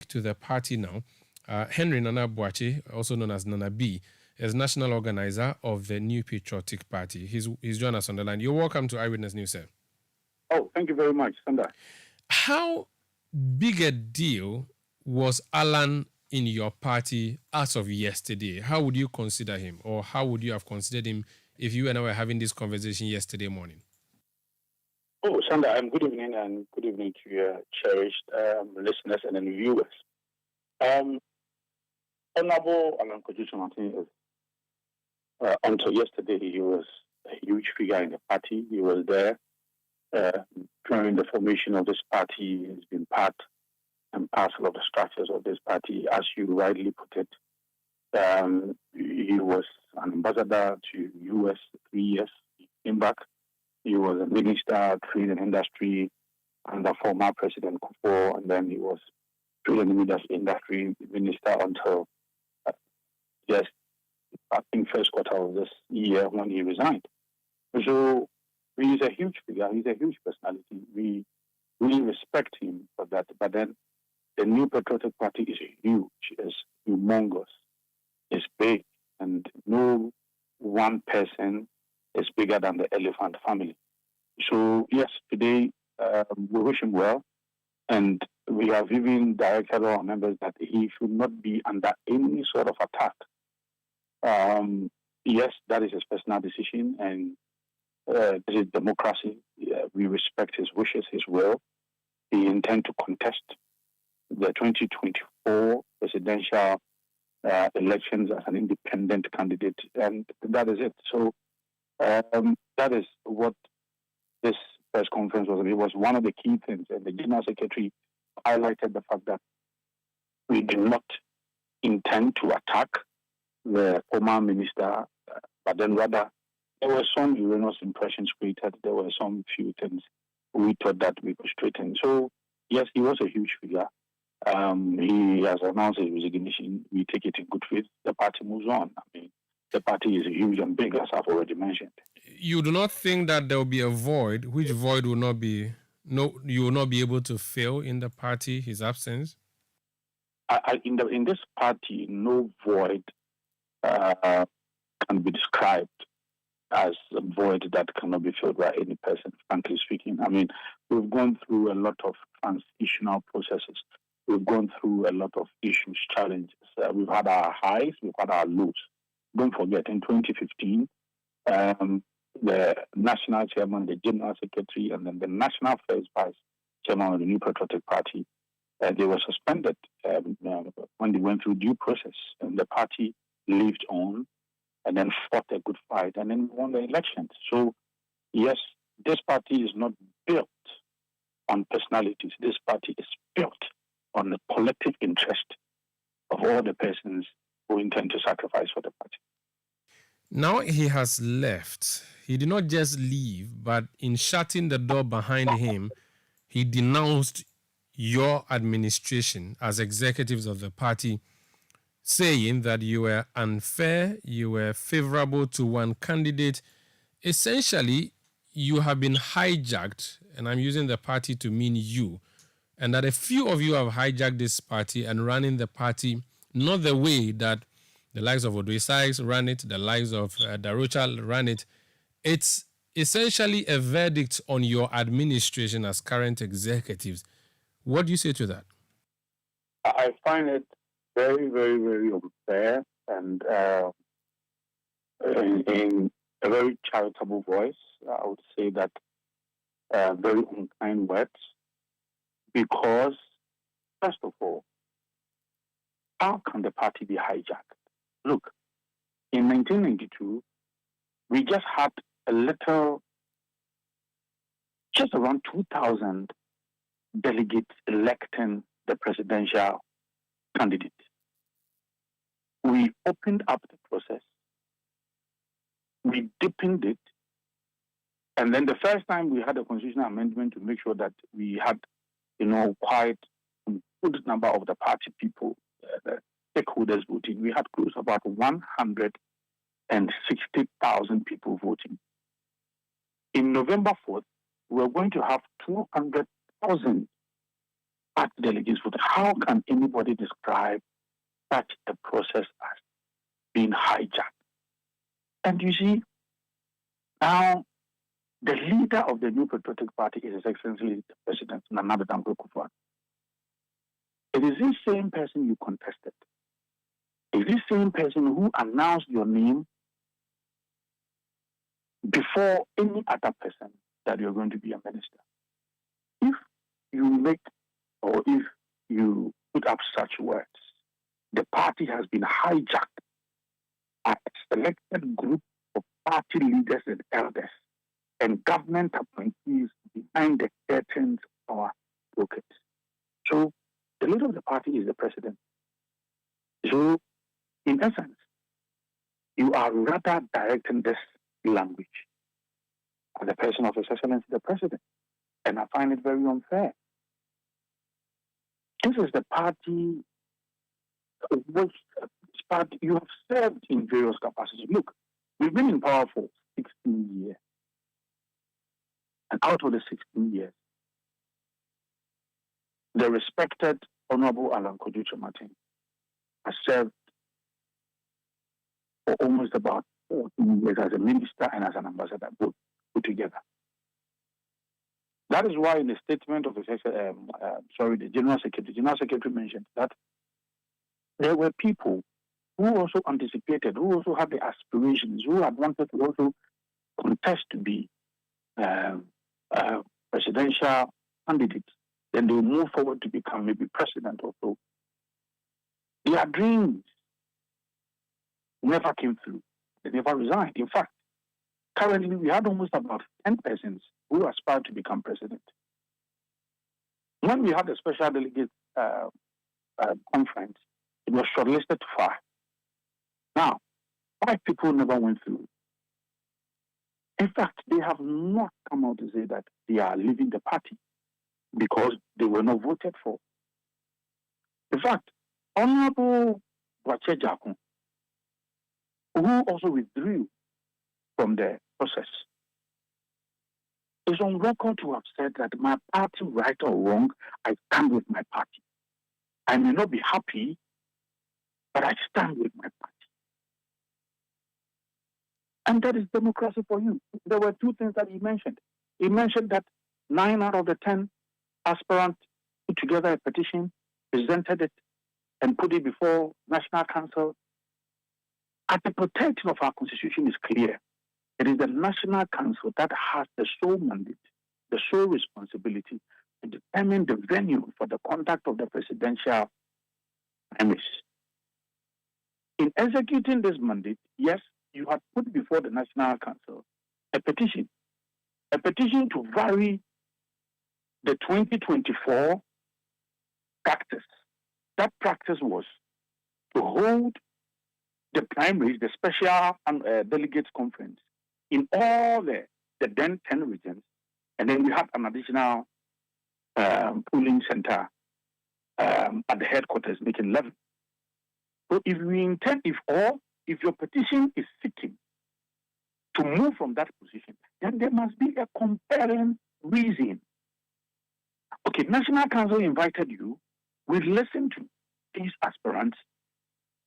to the party now. Henry Nana Boakye, also known as Nana B, is national organizer of the New Patriotic Party. He's joined us on the line. You're welcome to Eyewitness News, sir. Oh, thank you very much, Sandra. How big a deal was Alan in your party as of yesterday? How would you consider him, or how would you have considered him if you and I were having this conversation yesterday morning? Oh, Sandra, good evening, and good evening to your cherished listeners and viewers. Honorable Alan Keyerematen, until yesterday, he was a huge figure in the party. He was there during the formation of this party. He's been part and parcel of the structures of this party, as you rightly put it. He was an ambassador to U.S. 3 years. He came back. He was a minister, trade and industry, under former President Kufuor, and then he was trade and industry minister until I think first quarter of this year when he resigned. So he is a huge figure. He's a huge personality. We really respect him for that. But then the New Patriotic Party is huge, is humongous, is big, and no one person is bigger than the elephant family. So yes, today we wish him well, and we have even directed our members that he should not be under any sort of attack. Yes, that is his personal decision, and this is democracy. We respect his wishes, his will. He intends to contest the 2024 presidential elections as an independent candidate, and that is it. So that is what this press conference was. It was one of the key things, and the General Secretary highlighted the fact that we do not intend to attack the former minister, but then rather there were some erroneous impressions created. There were some few things we thought that we could straighten. So yes, he was a huge figure. He has announced his resignation. We take it in good faith. The party moves on. I mean, the party is huge and big, as I've already mentioned. You do not think that there will be a void, which void will not be, you will not be able to fill in the party, his absence? In this party, no void can be described as a void that cannot be filled by any person, frankly speaking. I mean, we've gone through a lot of transitional processes. We've gone through a lot of issues, challenges. We've had our highs, we've had our lows. Don't forget, in 2015, the national chairman, the general secretary, and then the national first vice chairman of the New Patriotic Party, they were suspended when they went through due process, and the party lived on and then fought a good fight and then won the elections. So, yes, this party is not built on personalities. This party is built on the collective interest of all the persons who intend to sacrifice for the party. Now he has left. He did not just leave, but in shutting the door behind him, he denounced your administration as executives of the party, saying that you were unfair, you were favorable to one candidate. Essentially, you have been hijacked, and I'm using the party to mean you, and that a few of you have hijacked this party and running the party not the way that the likes of Odoi Sykes ran it, the likes of Darocha ran it. It's essentially a verdict on your administration as current executives. What do you say to that? I find it very, very, very unfair, and in a very charitable voice, I would say that very unkind words, because, first of all, how can the party be hijacked? Look, in 1992, we just had just around 2,000 delegates electing the presidential candidate. We opened up the process, we deepened it, and then the first time we had a constitutional amendment to make sure that we had, quite a good number of the party people, the stakeholders voting. We had close to about 160,000 people voting. In November 4th, we were going to have 200,000 party delegates voted. How can anybody describe such a process as being hijacked? And you see, now the leader of the New Patriotic Party is His Excellency the President, Nana Addo Dankwa Akufo-Addo. It is this same person you contested. It is this same person who announced your name before any other person that you're going to be a minister. If you make or if you put up such words, the party has been hijacked by a selected group of party leaders and elders and government appointees behind the curtains of our pockets. So the leader of the party is the president. So in essence, you are rather directing this language as the person of His Excellency the President. And I find it very unfair. This is the party which you have served in various capacities. Look, we've been in power for 16 years. And out of the 16 years, the respected Honorable Alan Keyerematen has served for almost about 14 years as a minister and as an ambassador, both put together. That is why in the statement of the General Secretary mentioned that there were people who also anticipated, who also had the aspirations, who had wanted to also contest to be presidential candidates. Then they will move forward to become maybe president or so. Their dreams never came through. They never resigned. In fact, currently we had almost about 10 persons who aspired to become president. When we had the special delegate conference, it was shortlisted to 5. Now, 5 people never went through. In fact, they have not come out to say that they are leaving the party because they were not voted for. In fact, Honorable Wache Jakun, who also withdrew from the process, is on record to have said that my party, right or wrong, I stand with my party. I may not be happy, but I stand with my party. And that is democracy for you. There were 2 things that he mentioned. He mentioned that 9 out of the 10 aspirants put together a petition, presented it, and put it before National Council. And the protection of our Constitution is clear. It is the National Council that has the sole mandate, the sole responsibility to determine the venue for the conduct of the presidential primaries. In executing this mandate, yes, you have put before the National Council a petition to vary the 2024 practice. That practice was to hold the primaries, the special delegates conference, in all the then 10 regions, and then we have an additional polling center at the headquarters, making 11. So if we intend, if your petition is seeking to move from that position, then there must be a compelling reason. Okay, National Council invited you, we listened to these aspirants,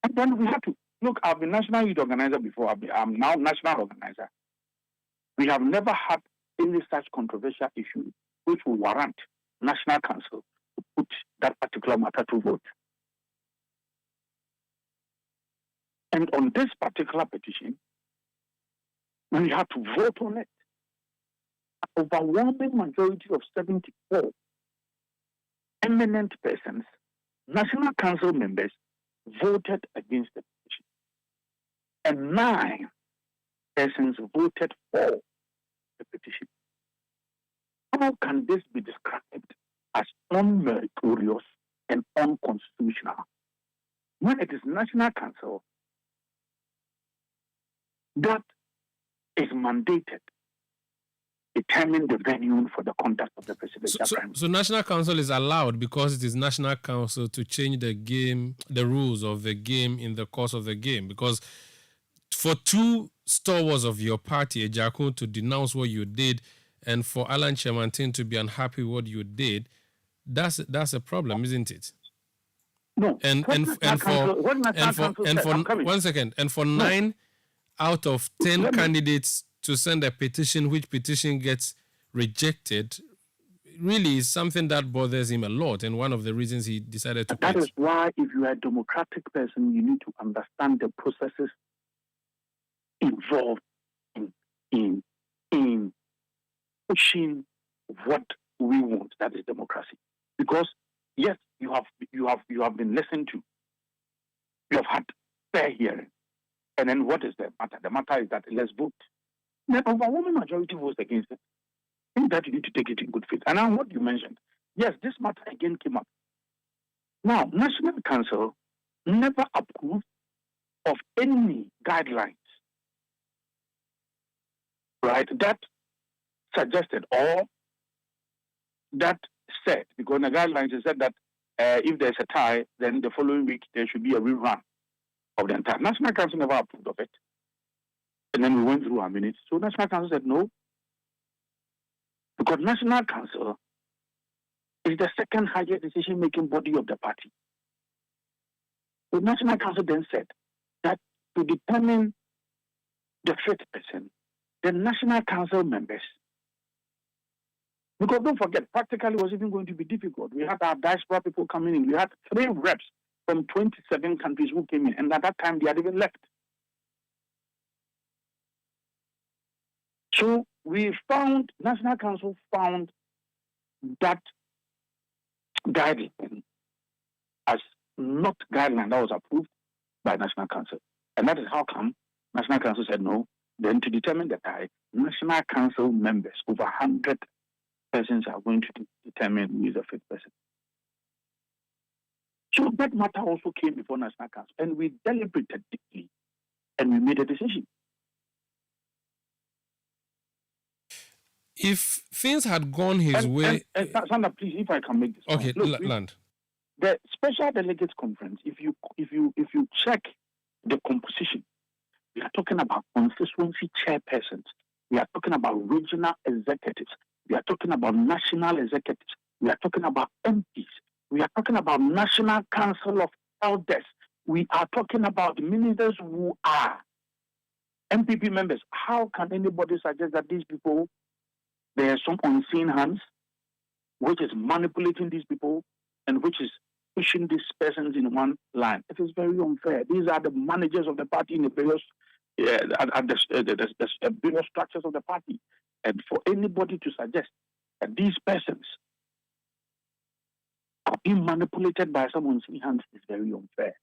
and then we have to look. I've been national youth organizer before. I'm now national organizer. We have never had any such controversial issue which will warrant National Council to put that particular matter to vote. And on this particular petition, we had to vote on it. An overwhelming majority of 74 eminent persons, National Council members, voted against the petition. And 9 persons voted for the petition. How can this be described as unmeritorious and unconstitutional when it is National Council that is mandated determine the venue for the conduct of the presidential primary? So National Council is allowed because it is National Council to change the game, the rules of the game in the course of the game. Because for 2 stalwarts of your party, Jakun, to denounce what you did, and for Alan Keyerematen to be unhappy with what you did, That's a problem, isn't it? No. And What and National and for Council, what National and for Council and said, for I'm coming. 1 second, and for No. 9 out of 10 Let me- candidates to send a petition, which petition gets rejected, really is something that bothers him a lot, and one of the reasons he decided to quit. That is why, if you are a democratic person, you need to understand the processes involved in pushing what we want, that is democracy. Because yes, you have been listened to, you have had fair hearing, and then what is the matter? The matter is that let's vote. The overwhelming majority votes against it. I think that you need to take it in good faith. And now what you mentioned, yes, this matter again came up. Now, National Council never approved of any guidelines, right, that suggested or that said, because in the guidelines it said that if there's a tie, then the following week there should be a rerun of the entire. National Council never approved of it. And then we went through our minutes. So National Council said no, because National Council is the second highest decision-making body of the party. The National Council then said that to determine the fifth person, the National Council members, because don't forget, practically it was even going to be difficult. We had our diaspora people coming in. We had 3 reps from 27 countries who came in, and at that time they had even left. So National Council found that guideline as not guideline that was approved by National Council. And that is how come National Council said no. Then to determine the tie, National Council members, over 100 persons, are going to determine who is the fifth person. So that matter also came before National Council, and we deliberated deeply, and we made a decision. If things had gone his way... Sandra, please, if I can make this okay, point. Look, Land. The Special Delegates Conference, if you check the composition, we are talking about constituency chairpersons. We are talking about regional executives. We are talking about national executives. We are talking about MPs. We are talking about National Council of Elders. We are talking about ministers who are NPP members. How can anybody suggest that these people, there are some unseen hands which is manipulating these people and which is pushing these persons in one line? It is very unfair. These are the managers of the party in the various various structures of the party. And for anybody to suggest that these persons are being manipulated by some unseen hands is very unfair.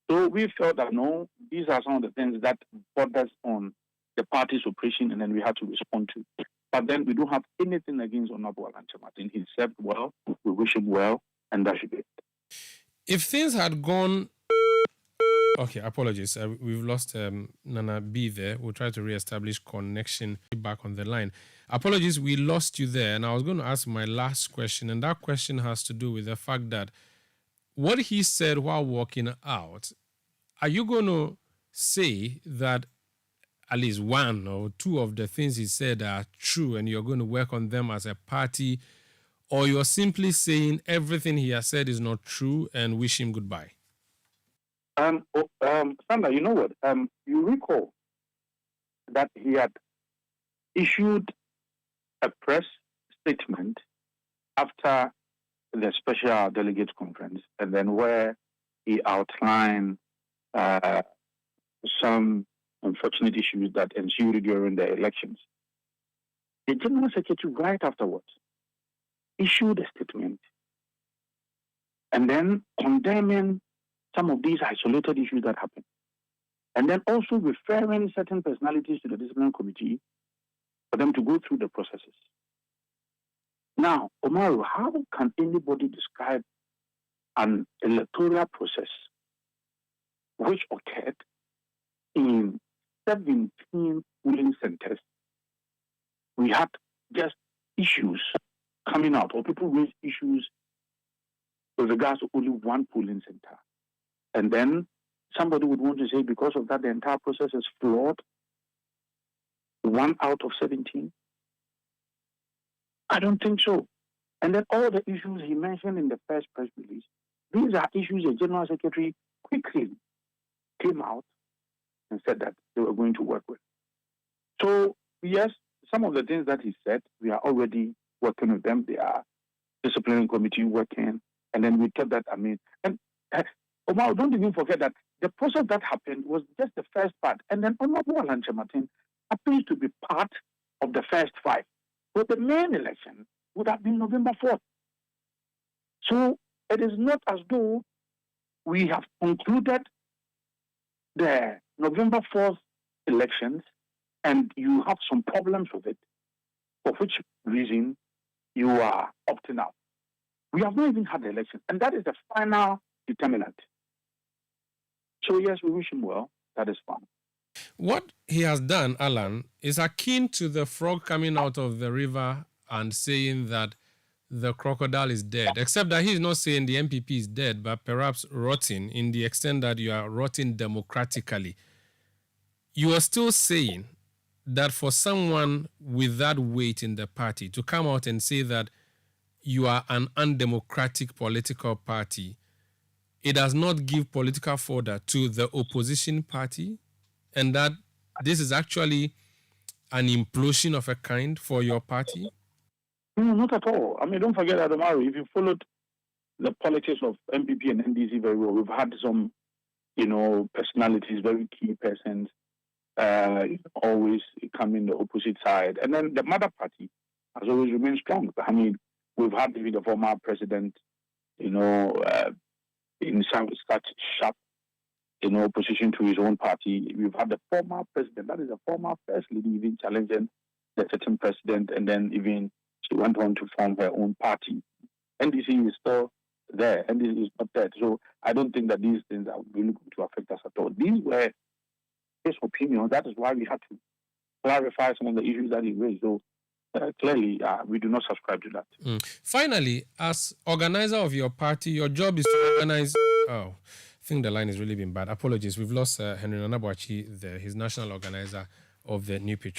So we felt that no, these are some of the things that borders on the party's operation, and then we had to respond to. But then we don't have anything against Honorable Alan Keyerematen. He served well, we wish him well, and that should be it. If things had gone... Okay, apologies. We've lost Nana B there. We'll try to reestablish connection back on the line. Apologies, we lost you there. And I was going to ask my last question, and that question has to do with the fact that what he said while walking out, are you going to say that at least 1 or 2 of the things he said are true and you're going to work on them as a party, or you're simply saying everything he has said is not true and wish him goodbye? Sandra, you know what? You recall that he had issued a press statement after the Special Delegates Conference, and then where he outlined some unfortunate issues that ensued during the elections. The General Secretary, right afterwards, issued a statement and then condemning some of these isolated issues that happened, and then also referring certain personalities to the disciplinary committee for them to go through the processes. Now, Omaru, how can anybody describe an electoral process which occurred in 17 polling centers? We had just issues coming out, or people raised issues with regards to only one polling center. And then somebody would want to say, because of that, the entire process is flawed. 1 out of 17. I don't think so. And then all the issues he mentioned in the first press release, these are issues the General Secretary quickly came out and said that they were going to work with. So, yes, some of the things that he said, we are already working with them. They are disciplinary committee working. And then we thought that, Omar, don't even forget that the process that happened was just the first part. And then Honorable Alan Keyerematen appears to be part of the first 5. But the main election would have been November 4th. So it is not as though we have concluded the November 4th elections and you have some problems with it, for which reason you are opting out. We have not even had the election, and that is the final determinant. So yes, we wish him well. That is fine. What he has done, Alan, is akin to the frog coming out of the river and saying that the crocodile is dead, except that he's not saying the NPP is dead, but perhaps rotting in the extent that you are rotting democratically. You are still saying that for someone with that weight in the party to come out and say that you are an undemocratic political party, it does not give political fodder to the opposition party, and that this is actually an implosion of a kind for your party? No, not at all. I mean, don't forget that, Omar, if you followed the politics of NPP and NDC very well, we've had some, personalities, very key persons, always coming the opposite side. And then the mother party has always remained strong. I mean, we've had the former president, in such sharp, opposition to his own party. We've had the former president, that is the former first lady, even challenging the sitting president, and then even she went on to form her own party. NDC is still there, NDC is not dead. So I don't think that these things are really going to affect us at all. These were his opinion. That is why we had to clarify some of the issues that he raised. So clearly, we do not subscribe to that. Finally, as organizer of your party, your job is to organize. Oh, I think the line has really been bad. Apologies. We've lost Henry Nanabuachi, his national organizer of the New Patriotic.